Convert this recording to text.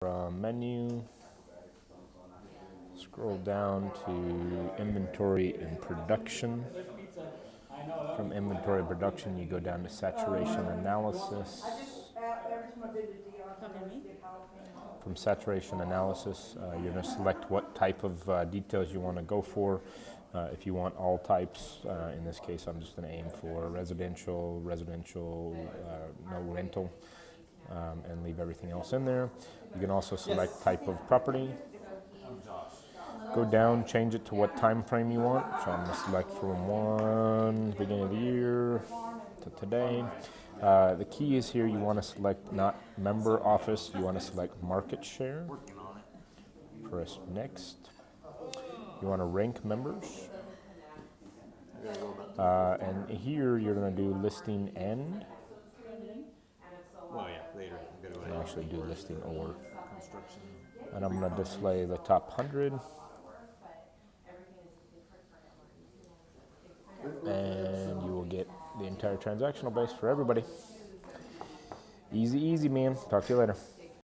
Menu, scroll down to inventory and production. From inventory production, you go down to saturation analysis. From saturation analysis, you're going to select what type of details you want to go for. If you want all types, in this case, I'm just going to aim for residential, no rental, and leave everything else in there. You can also select type of property. Go down, change it to what time frame you want. So I'm going to select from beginning of the year to today. The key is here, you want to select not member office, you want to select market share. Press next. You want to rank members. And here you're going to do listing end. Oh yeah, later. I'm gonna And actually do listing or. construction. And I'm going to display the top 100. And you will get the entire transactional base for everybody. Easy, man. Talk to you later.